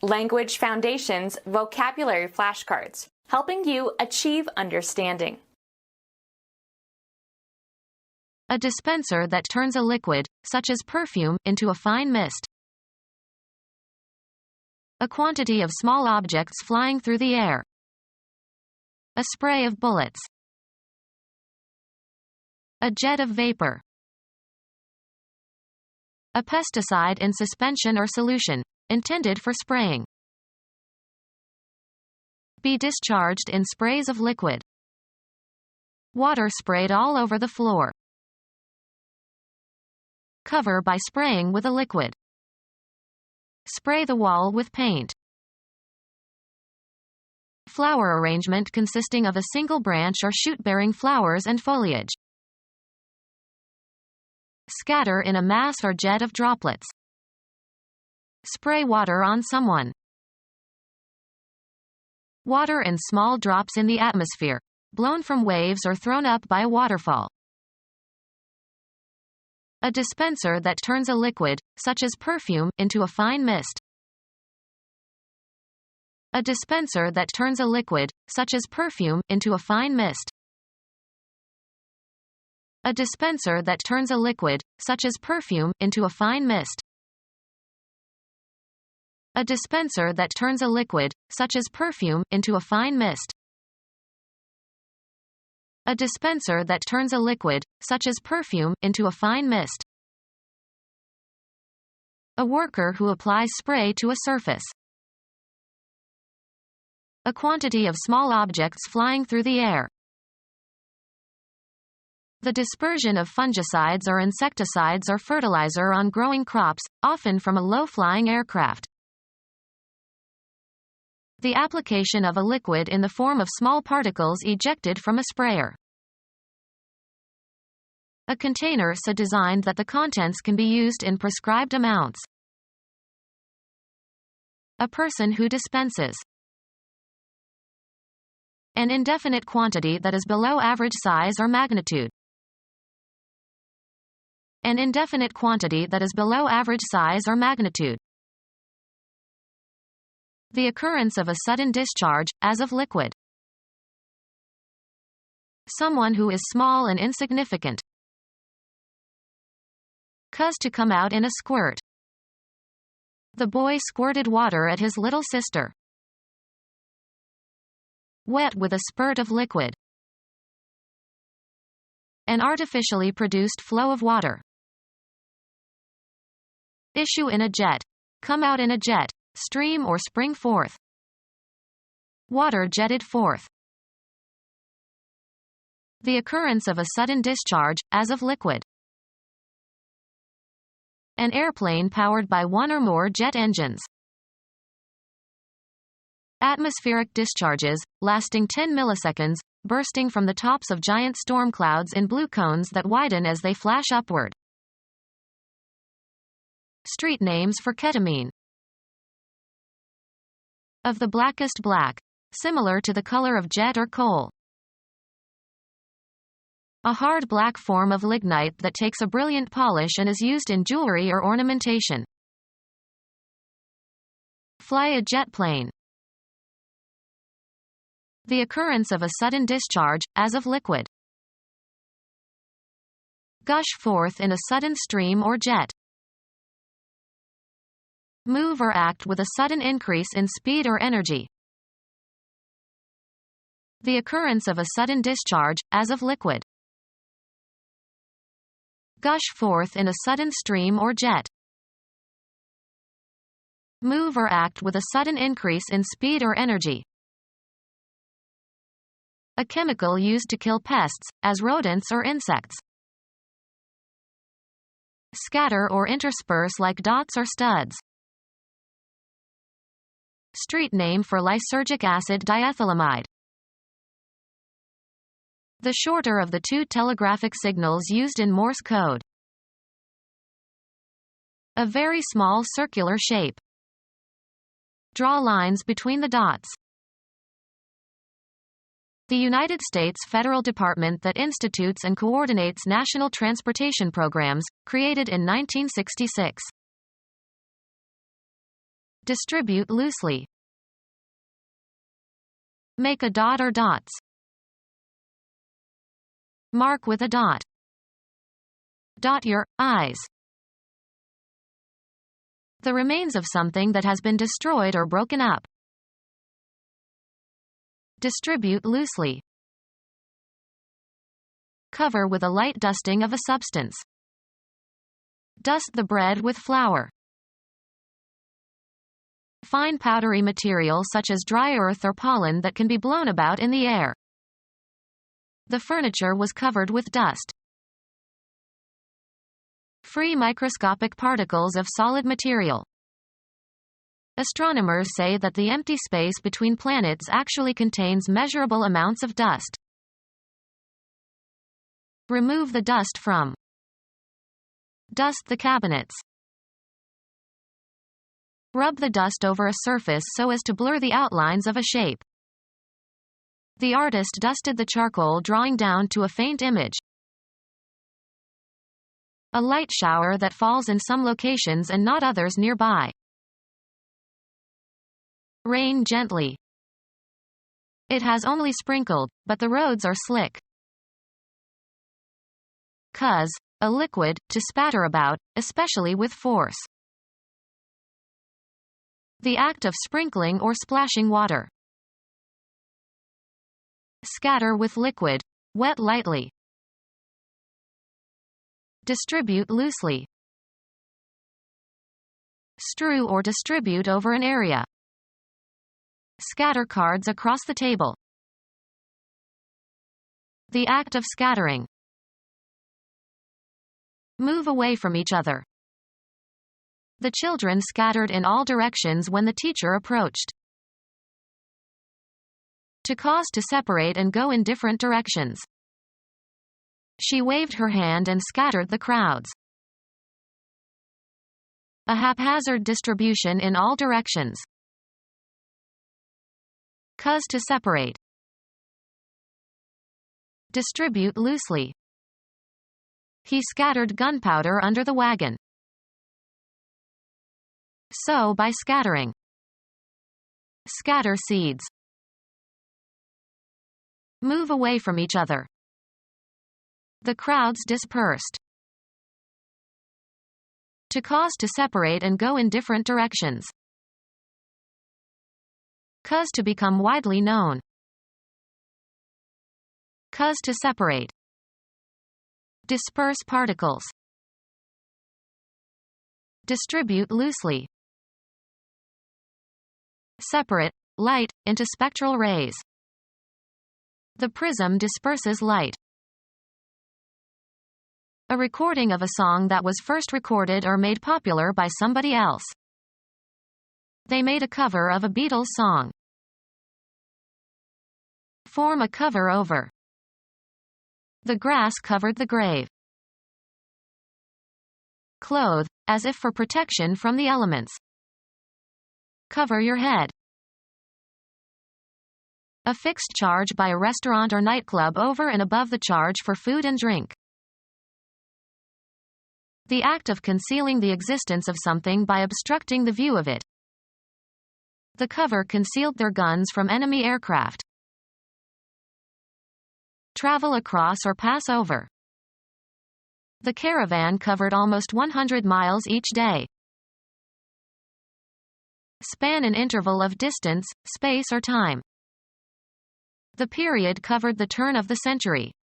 Language Foundations Vocabulary Flashcards, helping you achieve understanding. A dispenser that turns a liquid, such as perfume, into a fine mist. A quantity of small objects flying through the air. A spray of bullets. A jet of vapor. A pesticide in suspension or solution, intended for spraying. Be discharged in sprays of liquid. Water sprayed all over the floor. Cover by spraying with a liquid. Spray the wall with paint. Flower arrangement consisting of a single branch or shoot bearing flowers and foliage. Scatter in a mass or jet of droplets. Spray water on someone. Water in small drops in the atmosphere, blown from waves or thrown up by a waterfall. A dispenser that turns a liquid, such as perfume, into a fine mist. A dispenser that turns a liquid, such as perfume, into a fine mist. A dispenser that turns a liquid, such as perfume, into a fine mist. A dispenser that turns a liquid, such as perfume, into a fine mist. A dispenser that turns a liquid, such as perfume, into a fine mist. A worker who applies spray to a surface. A quantity of small objects flying through the air. The dispersion of fungicides or insecticides or fertilizer on growing crops, often from a low-flying aircraft. The application of a liquid in the form of small particles ejected from a sprayer. A container so designed that the contents can be used in prescribed amounts. A person who dispenses. An indefinite quantity that is below average size or magnitude. An indefinite quantity that is below average size or magnitude. The occurrence of a sudden discharge, as of liquid. Someone who is small and insignificant. Cause to come out in a squirt. The boy squirted water at his little sister. Wet with a spurt of liquid. An artificially produced flow of water. Issue in a jet. Come out in a jet, stream or spring forth. Water jetted forth. The occurrence of a sudden discharge, as of liquid. An airplane powered by one or more jet engines. Atmospheric discharges, lasting 10 milliseconds, bursting from the tops of giant storm clouds in blue cones that widen as they flash upward. Street names for ketamine. Of the blackest black, similar to the color of jet or coal. A hard black form of lignite that takes a brilliant polish and is used in jewelry or ornamentation. Fly a jet plane. The occurrence of a sudden discharge, as of liquid. Gush forth in a sudden stream or jet. Move or act with a sudden increase in speed or energy. The occurrence of a sudden discharge, as of liquid. Gush forth in a sudden stream or jet. Move or act with a sudden increase in speed or energy. A chemical used to kill pests, as rodents or insects. Scatter or intersperse like dots or studs. Street name for lysergic acid diethylamide. The shorter of the two telegraphic signals used in Morse code. A very small circular shape. Draw lines between the dots. The United States federal department that institutes and coordinates national transportation programs, created in 1966. Distribute loosely. Make a dot or dots. Mark with a dot. Dot your eyes. The remains of something that has been destroyed or broken up. Distribute loosely. Cover with a light dusting of a substance. Dust the bread with flour. Fine powdery material such as dry earth or pollen that can be blown about in the air. The furniture was covered with dust. Free microscopic particles of solid material. Astronomers say that the empty space between planets actually contains measurable amounts of dust. Remove the dust from. Dust the cabinets. Rub the dust over a surface so as to blur the outlines of a shape. The artist dusted the charcoal drawing down to a faint image. A light shower that falls in some locations and not others nearby. Rain gently. It has only sprinkled, but the roads are slick. Cuz, a liquid, to spatter about, especially with force. The act of sprinkling or splashing water. Scatter with liquid, wet lightly. Distribute loosely. Strew or distribute over an area. Scatter cards across the table. The act of scattering. Move away from each other. The children scattered in all directions when the teacher approached. To cause to separate and go in different directions. She waved her hand and scattered the crowds. A haphazard distribution in all directions. Cause to separate. Distribute loosely. He scattered gunpowder under the wagon. Sow by scattering. Scatter seeds. Move away from each other. The crowds dispersed. To cause to separate and go in different directions. Cause to become widely known. Cause to separate. Disperse particles. Distribute loosely. Separate, light, into spectral rays. The prism disperses light. A recording of a song that was first recorded or made popular by somebody else. They made a cover of a Beatles song. Form a cover over. The grass covered the grave. Clothe, as if for protection from the elements. Cover your head. A fixed charge by a restaurant or nightclub over and above the charge for food and drink. The act of concealing the existence of something by obstructing the view of it. The cover concealed their guns from enemy aircraft. Travel across or pass over. The caravan covered almost 100 miles each day. Span an interval of distance, space or time. The period covered the turn of the century.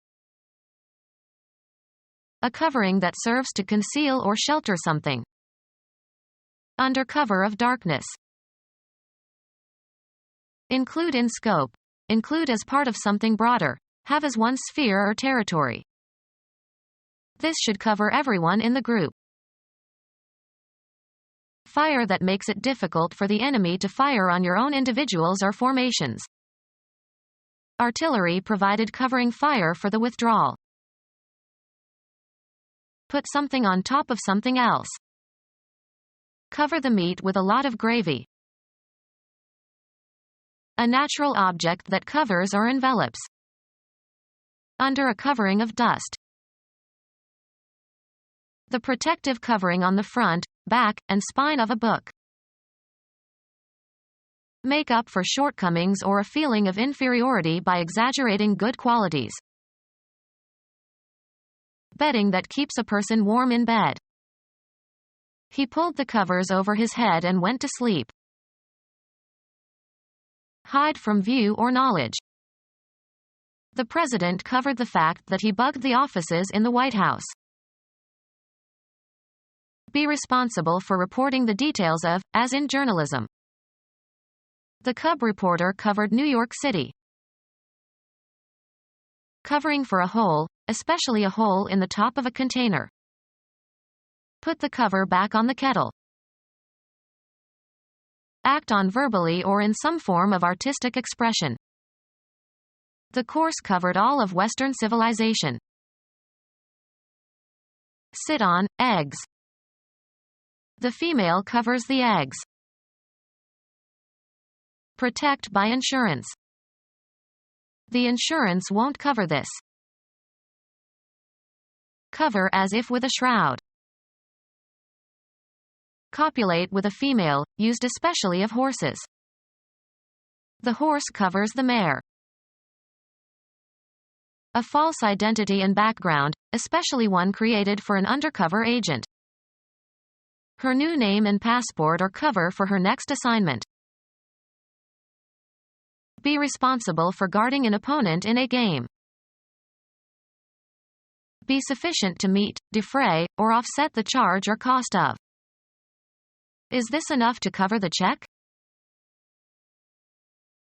A covering that serves to conceal or shelter something. Under cover of darkness. Include in scope. Include as part of something broader. Have as one sphere or territory. This should cover everyone in the group. Fire that makes it difficult for the enemy to fire on your own individuals or formations. Artillery provided covering fire for the withdrawal. Put something on top of something else. Cover the meat with a lot of gravy. A natural object that covers or envelops. Under a covering of dust. The protective covering on the front, back, and spine of a book. Make up for shortcomings or a feeling of inferiority by exaggerating good qualities. Bedding that keeps a person warm in bed. He pulled the covers over his head and went to sleep. Hide from view or knowledge. The president covered the fact that he bugged the offices in the White House. Be responsible for reporting the details of, as in journalism. The cub reporter covered New York City. Covering for a hole, especially a hole in the top of a container. Put the cover back on the kettle. Act on verbally or in some form of artistic expression. The course covered all of Western civilization. Sit on, eggs. The female covers the eggs. Protect by insurance. The insurance won't cover this. Cover as if with a shroud. Copulate with a female, used especially of horses. The horse covers the mare. A false identity and background, especially one created for an undercover agent. Her new name and passport or cover for her next assignment. Be responsible for guarding an opponent in a game. Be sufficient to meet, defray, or offset the charge or cost of. Is this enough to cover the check?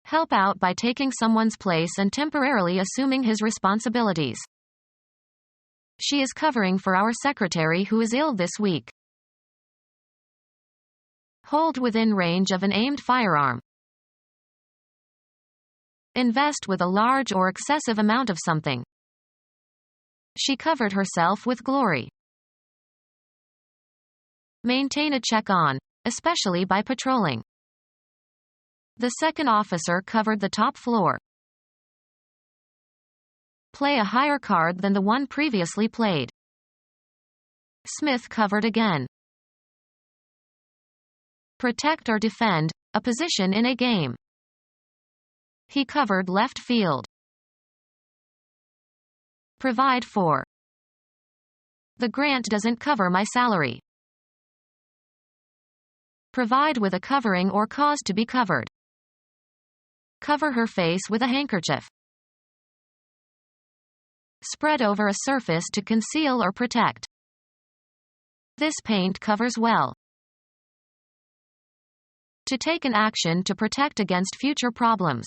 Help out by taking someone's place and temporarily assuming his responsibilities. She is covering for our secretary who is ill this week. Hold within range of an aimed firearm. Invest with a large or excessive amount of something. She covered herself with glory. Maintain a check on, especially by patrolling. The second officer covered the top floor. Play a higher card than the one previously played. Smith covered again. Protect or defend, a position in a game. He covered left field. Provide for. The grant doesn't cover my salary. Provide with a covering or cause to be covered. Cover her face with a handkerchief. Spread over a surface to conceal or protect. This paint covers well. To take an action to protect against future problems.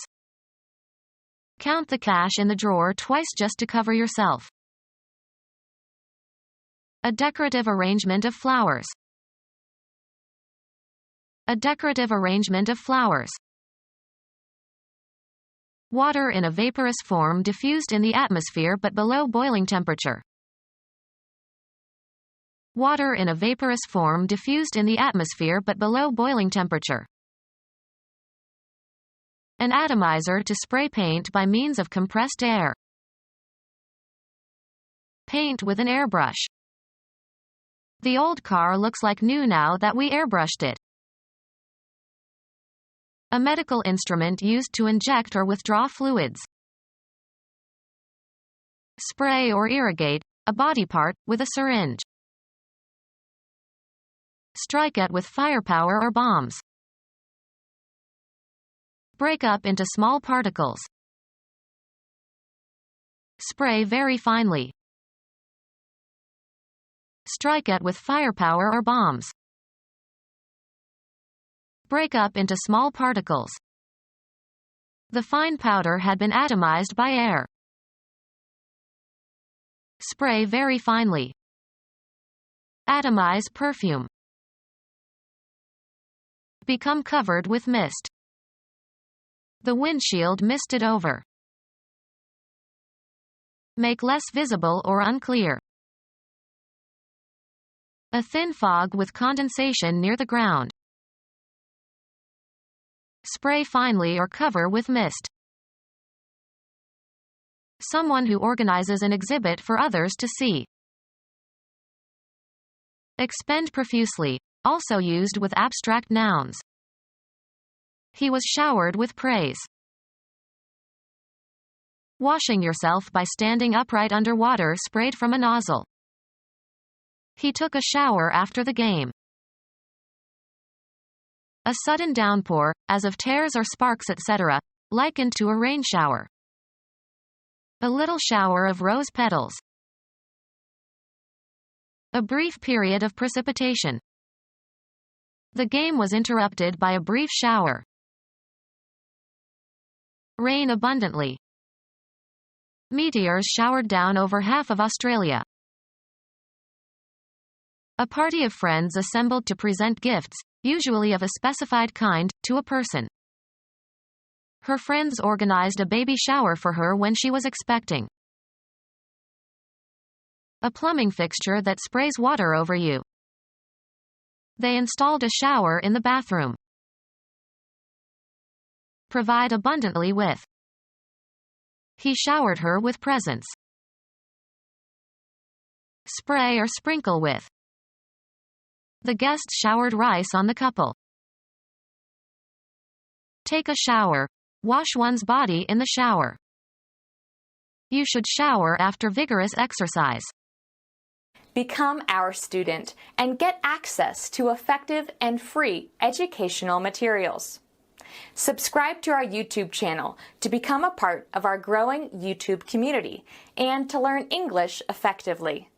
Count the cash in the drawer twice just to cover yourself. A decorative arrangement of flowers. A decorative arrangement of flowers. Water in a vaporous form diffused in the atmosphere but below boiling temperature. Water in a vaporous form diffused in the atmosphere but below boiling temperature. An atomizer to spray paint by means of compressed air. Paint with an airbrush. The old car looks like new now that we airbrushed it. A medical instrument used to inject or withdraw fluids. Spray or irrigate, a body part, with a syringe. Strike it with firepower or bombs. Break up into small particles. Spray very finely. Strike it with firepower or bombs. Break up into small particles. The fine powder had been atomized by air. Spray very finely. Atomize perfume. Become covered with mist. The windshield misted over. Make less visible or unclear. A thin fog with condensation near the ground. Spray finely or cover with mist. Someone who organizes an exhibit for others to see. Expend profusely, also used with abstract nouns. He was showered with praise. Washing yourself by standing upright under water sprayed from a nozzle. He took a shower after the game. A sudden downpour, as of tears or sparks etc., likened to a rain shower. A little shower of rose petals. A brief period of precipitation. The game was interrupted by a brief shower. Rain abundantly. Meteors showered down over half of Australia. A party of friends assembled to present gifts, usually of a specified kind, to a person. Her friends organized a baby shower for her when she was expecting. A plumbing fixture that sprays water over you. They installed a shower in the bathroom. Provide abundantly with. He showered her with presents. Spray or sprinkle with. The guests showered rice on the couple. Take a shower. Wash one's body in the shower. You should shower after vigorous exercise. Become our student and get access to effective and free educational materials. Subscribe to our YouTube channel to become a part of our growing YouTube community and to learn English effectively.